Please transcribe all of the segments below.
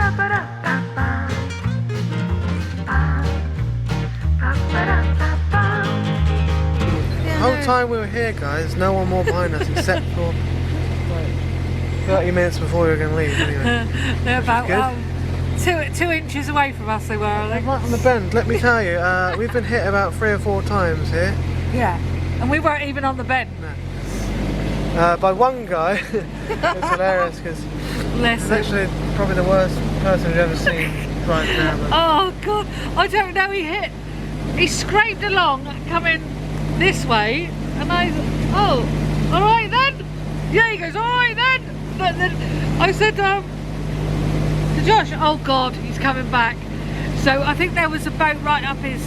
The whole time we were here, guys, no one more behind us except for like 30 minutes before we were going to leave. Anyway, they're about 2 inches away from us. They were, I think. Right on the bend. Let me tell you, we've been hit about 3 or 4 times here. Yeah, and we weren't even on the bend. No. By one guy. It's hilarious because he's actually probably the worst person you've ever seen right now. Oh God, I don't know. He scraped along coming this way, and I said, oh, all right then. Yeah, he goes, all right then. But then I said to Josh, oh God, he's coming back. So I think there was a boat right up his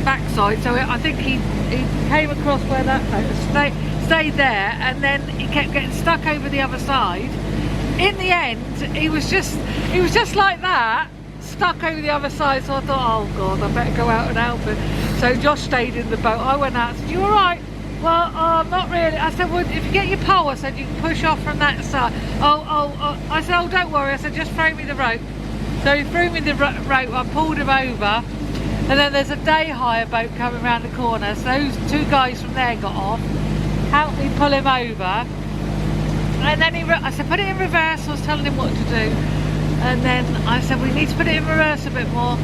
backside. So I think he came across where that boat was, stayed there, and then he kept getting stuck over the other side. In the end, he was just like that, stuck over the other side. So I thought, oh God, I better go out and help him. So Josh stayed in the boat. I went out and said, you all right? Well, not really. I said, well, if you get your pole, I said, you can push off from that side. I said, oh, don't worry. I said, just throw me the rope. So he threw me the rope, I pulled him over, and then there's a day hire boat coming around the corner. So those 2 guys from there got off, helped me pull him over, and then I said, put it in reverse. I was telling him what to do, and then I said, we need to put it in reverse a bit more,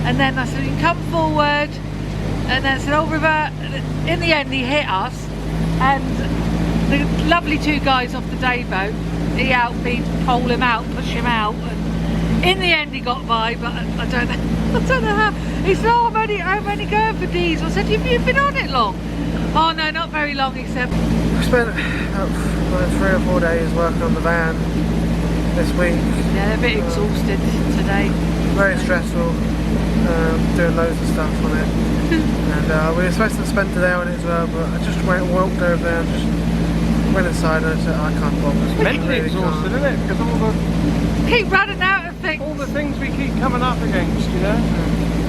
and then I said, you can come forward. And then said, oh, River. In the end, he hit us, and the lovely 2 guys off the day boat, he helped me pole him out, push him out, and in the end he got by, but I don't know how. He said, oh, I'm only going for diesel. I said, have you been on it long? Oh no, not very long, he said. We spent about 3 or 4 days working on the van this week. Yeah, they're a bit exhausted today. Very stressful, doing loads of stuff on it. And we were supposed to spend today on it as well, but I just walked over there and just went inside and I said, I can't bother. It's mentally exhausted, isn't it? Because all the... Keep running out of things. All the things we keep coming up against, you know?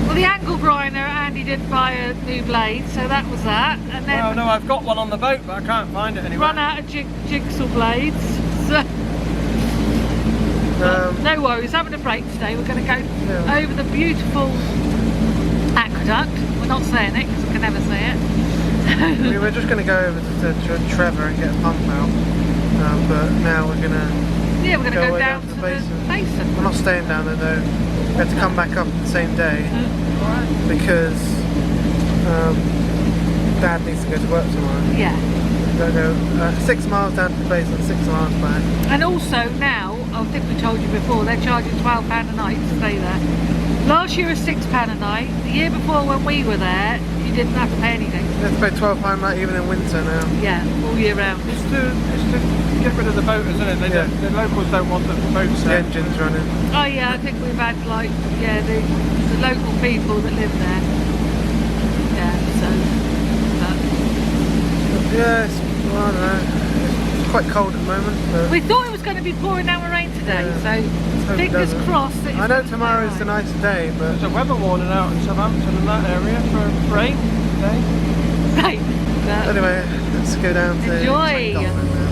Well, the angle grinder, Andy did buy a new blade, so that was that. And then well, no, I've got one on the boat, but I can't find it anywhere. Run out of jigsaw blades. So no worries, having a break today. We're going to go over the beautiful aqueduct. We're not saying it because I can never say it. We were just going to go over to Trevor and get a pump out, but now we're going to we're going to go down to the basin. We're not staying down there though. We have to come back up the same day because Dad needs to go to work tomorrow. Yeah. We're going to go 6 miles down to the basin, 6 miles back. And also now, I think we told you before, they're charging £12 a night to stay there. Last year was £6 a night. The year before when we were there, you didn't have to pay anything. You have to pay £12 a night even in winter now. Yeah, all year round. It's to get rid of the boaters, isn't it? The locals don't want the boats there. The engine's running. Oh yeah, I think we've had like, the local people that live there. Yeah, so. Yes, well, I don't know. It's quite cold at the moment. But We thought it was going to be pouring down with rain today, so fingers crossed. That I know tomorrow's a nice day, but there's a weather warning out in Southampton and that area for rain today. Right. Anyway, let's go down to enjoy. Llangollen now.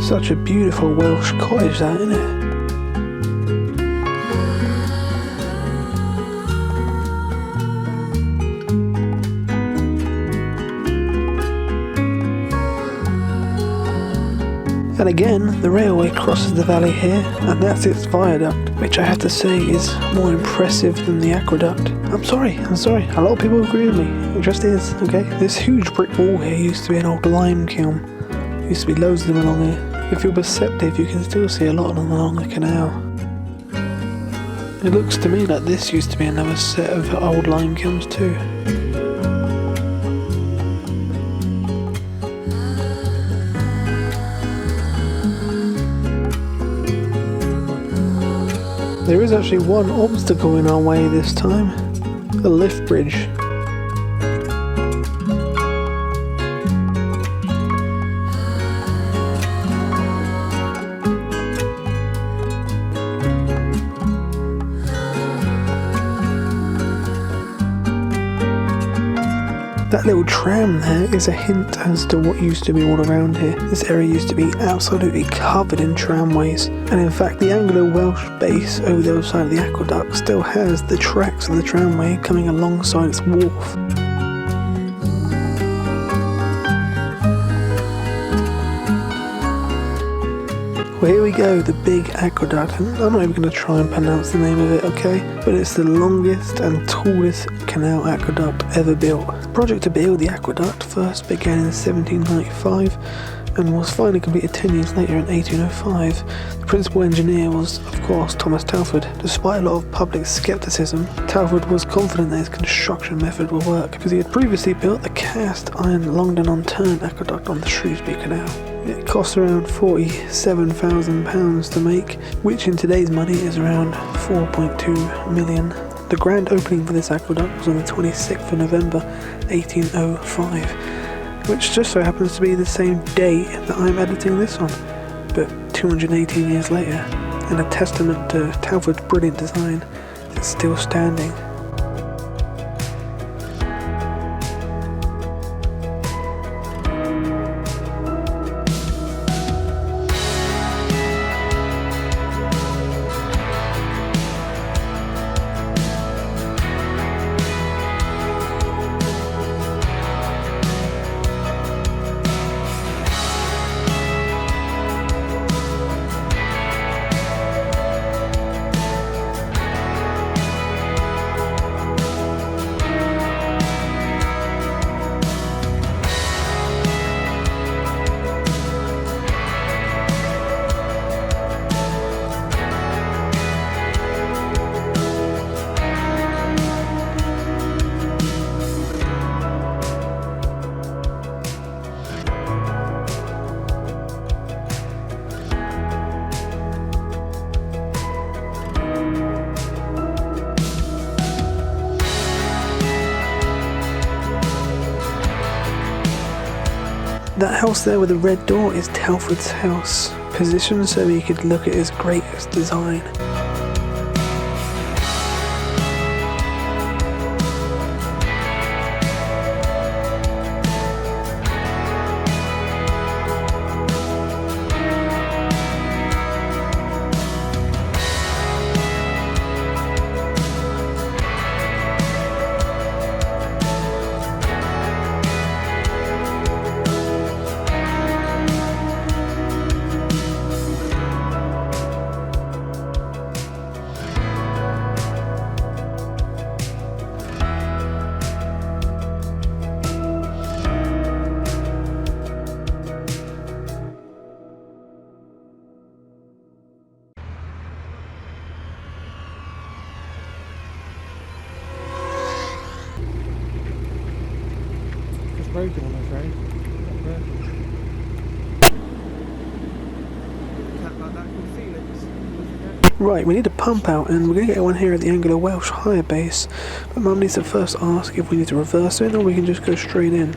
Such a beautiful Welsh cottage, that, isn't it? And again, the railway crosses the valley here, and that's its viaduct, which I have to say is more impressive than the aqueduct. I'm sorry, a lot of people agree with me, it just is, okay? This huge brick wall here used to be an old lime kiln. There used to be loads of them along here. If you're perceptive, you can still see a lot of them along the canal. It looks to me like this used to be another set of old lime kilns too. There is actually one obstacle in our way this time, a lift bridge. That little tram there is a hint as to what used to be all around here. This area used to be absolutely covered in tramways, and in fact the Anglo-Welsh base over the other side of the aqueduct still has the tracks of the tramway coming alongside its wharf. Well, here we go, the big aqueduct, and I'm not even going to try and pronounce the name of it, okay? But it's the longest and tallest canal aqueduct ever built. The project to build the aqueduct first began in 1795 and was finally completed 10 years later in 1805. The principal engineer was, of course, Thomas Telford. Despite a lot of public scepticism, Telford was confident that his construction method would work because he had previously built the cast iron Llangollen aqueduct on the Shrewsbury Canal. It cost around £47,000 to make, which in today's money is around 4.2 million. The grand opening for this aqueduct was on the 26th of November 1805, which just so happens to be the same day that I'm editing this on, but 218 years later, and a testament to Telford's brilliant design, it's still standing. That house there with the red door is Telford's house, positioned so he could look at his greatest design. Broken, I'm afraid. Right, we need a pump out and we're going to get one here at the Anglo-Welsh hire base, but Mum needs to first ask if we need to reverse it or we can just go straight in.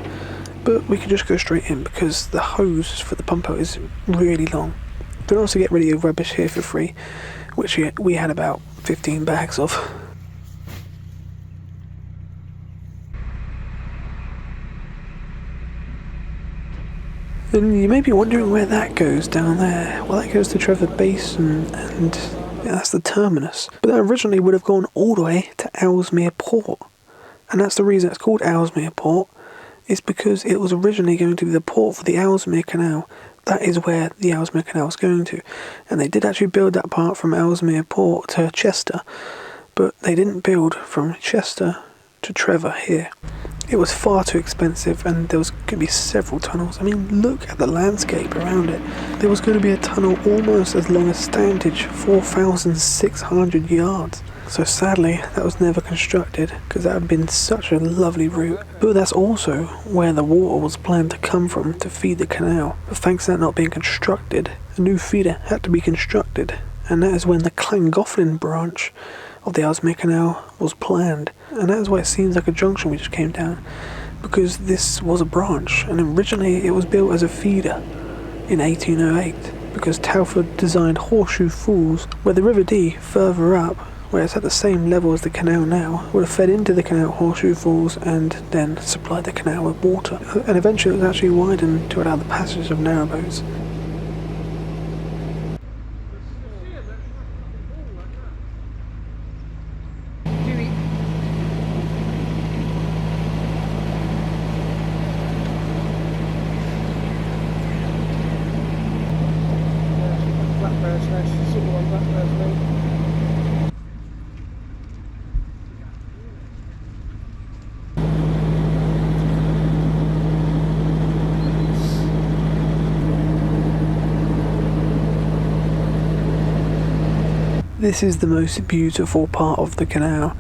But we can just go straight in because the hose for the pump out is really long. You can also get rid of your rubbish here for free, which we had about 15 bags of. And you may be wondering where that goes down there. Well, that goes to River Basin, and yeah, that's the terminus. But that originally would have gone all the way to Ellsmere Port. And that's the reason it's called Ellsmere Port, is because it was originally going to be the port for the Ellsmere Canal. That is where the Ellsmere Canal is going to. And they did actually build that part from Ellsmere Port to Chester, but they didn't build from Chester to Trevor here. It was far too expensive and there was going to be several tunnels. I mean, look at the landscape around it. There was going to be a tunnel almost as long as Stantridge, 4,600 yards. So sadly, that was never constructed because that had been such a lovely route. But that's also where the water was planned to come from to feed the canal. But thanks to that not being constructed, a new feeder had to be constructed. And that is when the Llangollen branch of the Ellsmere Canal was planned. And that is why it seems like a junction we just came down, because this was a branch, and originally it was built as a feeder in 1808, because Telford designed horseshoe falls where the River Dee further up where it's at the same level as the canal now, would have fed into the canal Horseshoe Falls and then supplied the canal with water. And eventually it was actually widened to allow the passage of narrowboats. Blackbird's nest, sort of on blackbird's nest. This is the most beautiful part of the canal,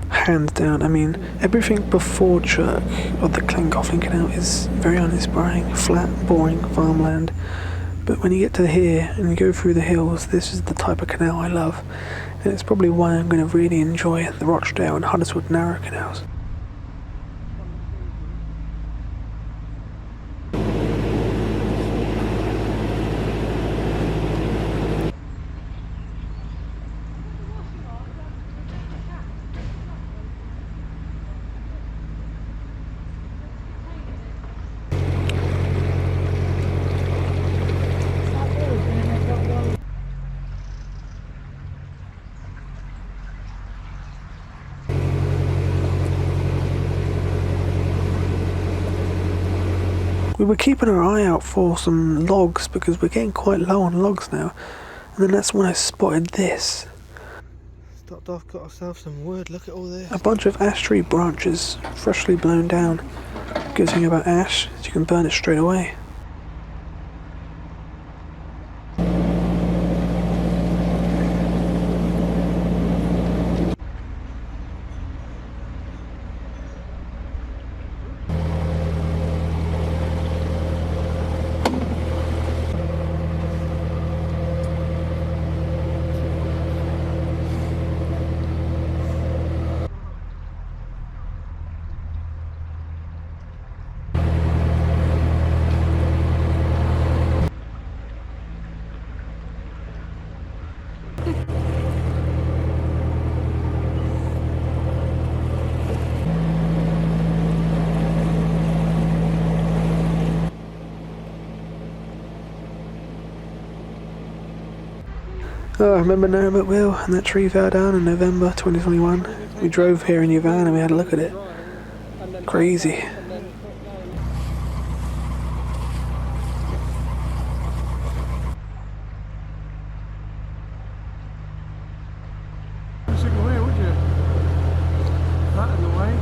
hands down. I mean, everything before Chirk of the Llangollen Canal is very uninspiring, flat, boring farmland. But when you get to here and you go through the hills, this is the type of canal I love. And it's probably why I'm going to really enjoy the Rochdale and Huddersfield Narrow canals. We were keeping our eye out for some logs because we're getting quite low on logs now. And then that's when I spotted this. Stopped off, got ourselves some wood. Look at all this. A bunch of ash tree branches, freshly blown down. Good thing about ash is you can burn it straight away. Oh, I remember Narrowboat Wheel, and that tree fell down in November 2021. We drove here in your van and we had a look at it. Crazy. Single wheel, would you? That in the way.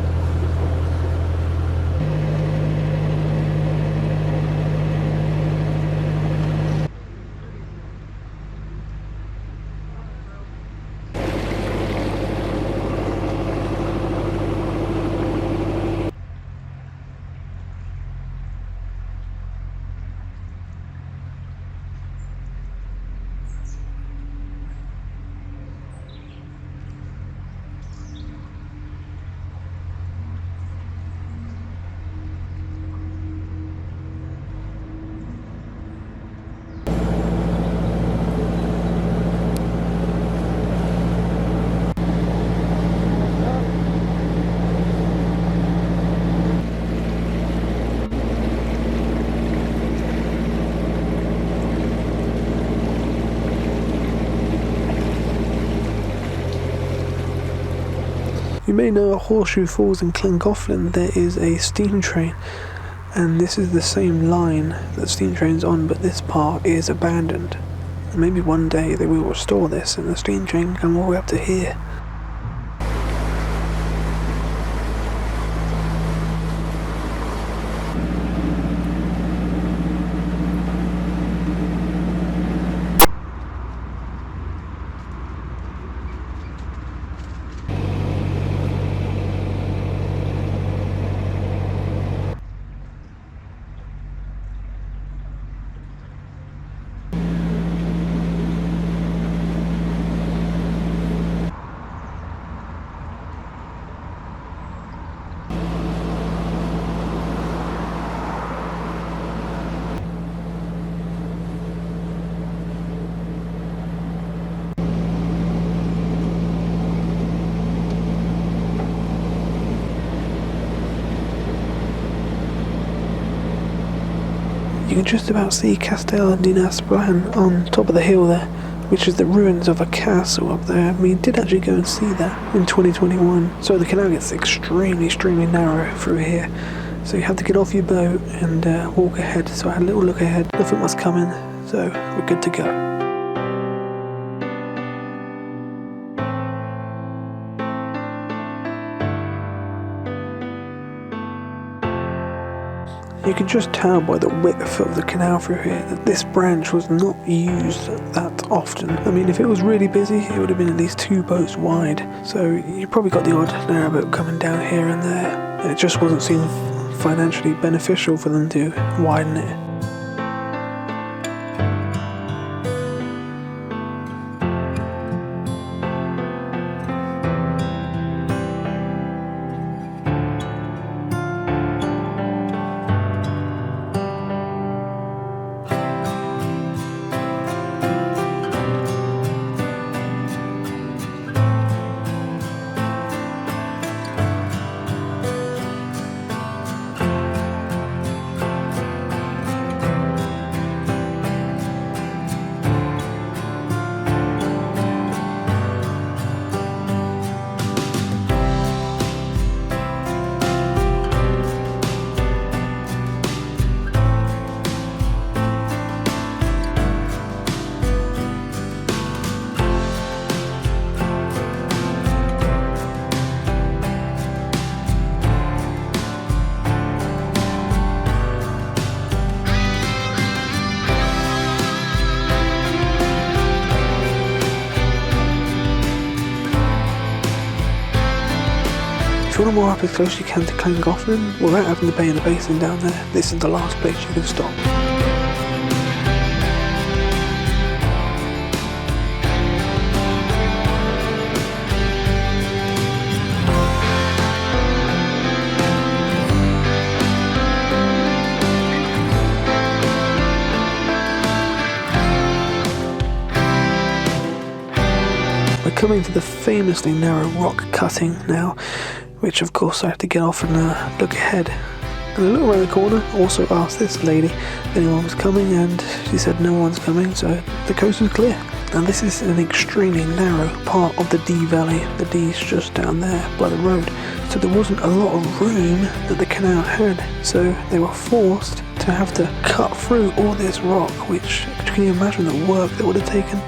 You may know at Horseshoe Falls in Llangollen there is a steam train, and this is the same line that steam train's on, but this part is abandoned. And maybe one day they will restore this and the steam train can come all the way up to here. you can just about see Castel di Nasplan on top of the hill there, which is the ruins of a castle up there. We did actually go and see that in 2021. So the canal gets extremely narrow through here. So you have to get off your boat and walk ahead. So I had a little look ahead, nothing was coming, so we're good to go. You can just tell by the width of the canal through here that this branch was not used that often. I mean, if it was really busy, it would have been at least 2 boats wide. So you probably got the odd narrowboat coming down here and there. And it just wasn't seen financially beneficial for them to widen it. If you want to moor up as close as you can to Llangollen without having to bay in the basin down there, this is the last place you can stop. We're coming to the famously narrow rock cutting now, which of course I have to get off and look ahead. And I look around the corner, also asked this lady if anyone was coming, and she said no one's coming, so the coast was clear. And this is an extremely narrow part of the Dee Valley. The Dee's just down there by the road, so there wasn't a lot of room that the canal had, so they were forced to have to cut through all this rock, which, can you imagine the work that would have taken?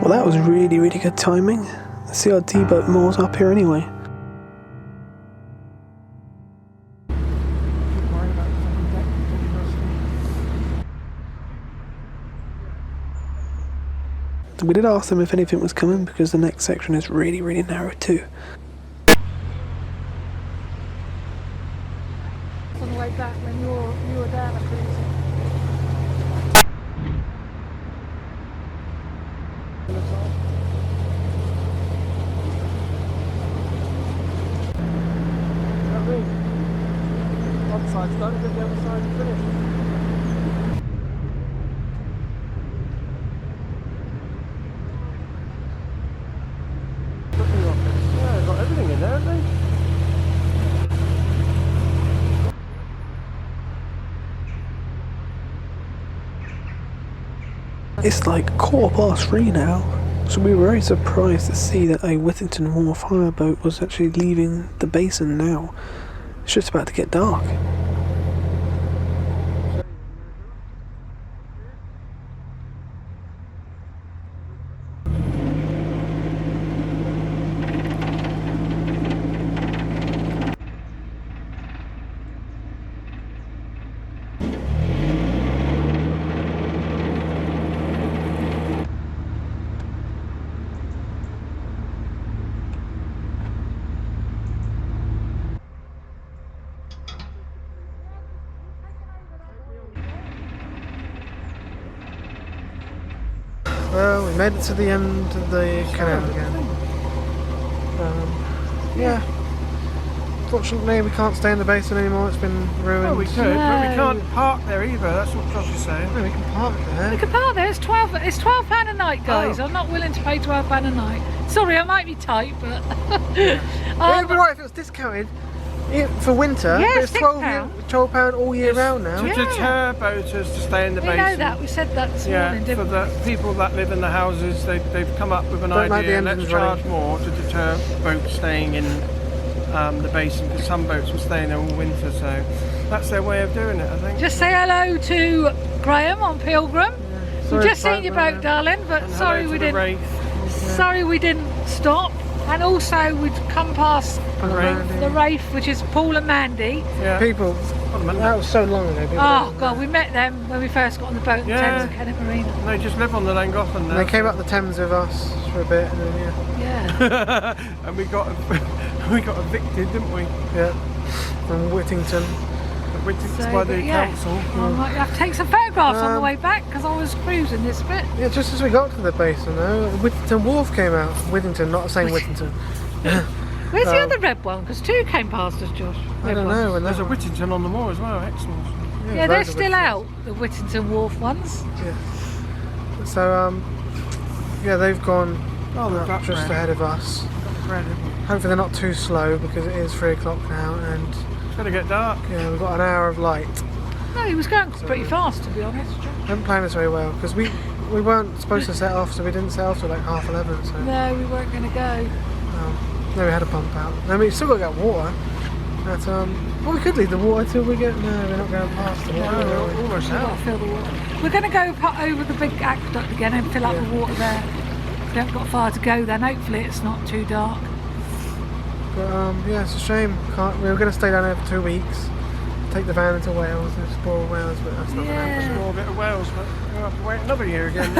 Well, that was really good timing. Let's see our D-boat moors up here anyway. We did ask them if anything was coming because the next section is really narrow too. On the way back when you were down, I couldn't see. One side's done, but the other side's finished. Booking office. Yeah, they've got everything in there, haven't they? It's like 3:15 now, so we were very surprised to see that a Withington Wharf hire boat was actually leaving the basin now. It's just about to get dark. Well, we made it to the end of the canal again. Yeah. Fortunately, we can't stay in the basin anymore. It's been ruined. Well, we could, but we can't park there either. That's what Josh is saying. No, we can park there. We can park there. It's £12 a night, guys. Oh. I'm not willing to pay £12 a night. Sorry, I might be tight, but It would be right if it was discounted for winter. Yeah, but it's £12 all year round now. To deter boaters to stay in the we basin. know that. We said that this morning, For didn't we? the people that live in the houses, they've come up with an Don't like the idea. Let's engines charge running. more to deter boats staying in the basin, because some boats will stay in there all winter. So that's their way of doing it, I think. Just say hello to Graham on Pilgrim. Sorry We've just about seen your that. boat, darling, but And sorry hello we to the didn't. Wraith. Sorry we didn't stop. And also we'd come past the Wraith, which is Paul and Mandy. Yeah. People, that was so long ago. People Oh don't- God, we met them when we first got on the boat in Yeah. Thames at Kennet Marina. They just live on the Llangollen now. They came up the Thames with us for a bit, and then Yeah. and we got evicted, didn't we? yeah, from Whittington. Evicted So, by the yeah. council. I might have to take some photographs on the Um, way back because I was cruising this bit. Yeah, just as we got to the basin, though, Whittington Wharf came out. Whittington, not the same Whittington. Where's the other red one? Because two came past us, Josh. I Red don't ones. know. When There's that a Whittington on the moor as well, excellent. Yeah, they're loads of still Whittingtons. out, the Whittington Wharf ones. Yeah. So, yeah, they've gone Oh, they've got just red. ahead of us. Red, isn't it? Hopefully they're not too slow because it is 3 o'clock now, and It's going to get dark. yeah, we've got an hour of light. No, he was going pretty fast, to be honest, Josh. Haven't planned this very well because we weren't supposed to set off, so we didn't set off till like 11:30. So No, we weren't going to go. no, we had a pump out. I mean, we've still got to get water. But well, we could leave the water till we get. No, we're not going past the water. No, are we're we? almost We've got to out. fill the water. We're going to go over the big aqueduct again and fill up Yeah. the water there. We haven't got far to go then. Hopefully it's not too dark. But yeah, it's a shame. We were going to stay down there for 2 weeks, take the van into Wales and explore Wales, but that's not going to happen. Yeah. More bit of Wales, but we'll have to wait another year again.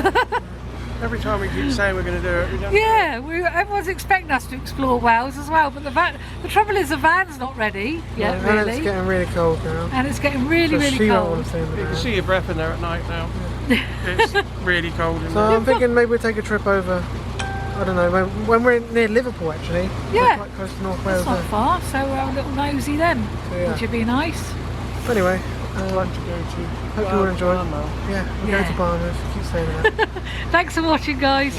Every time we keep saying we're going to do it, we don't. Yeah, everyone's expecting us to explore Wales as well, but the trouble is the van's not ready yet, And really. it's getting really cold now. And it's getting really, So really she won't want cold. to stay in the You can van. see your breath in there at night now. It's really cold in So there. I'm thinking maybe we'll take a trip over. I don't know when we're near Liverpool actually. Yeah. We're quite close to North That's Wales. not There. far, so we're a little nosy then, So, yeah. which would be nice. But anyway, I'd like to go to. hope you all enjoy. Barnwell. Yeah, we'll Yeah. go to Barnwell. Keep saying that. Thanks for watching, guys.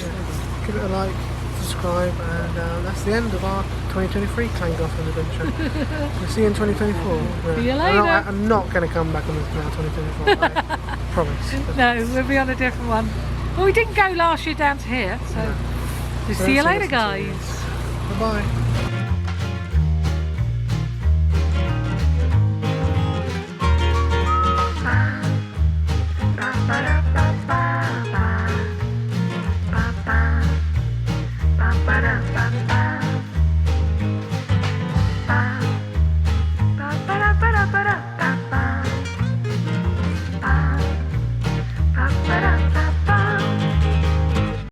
Give it a like, subscribe, and that's the end of our 2023 Llangollen adventure. We'll see you in 2024. See you I'm later. I'm not going to come back on this canal 2024. I promise. No, we'll be on a different one. Well, we didn't go last year down to here, so we'll see you later, guys. Bye bye.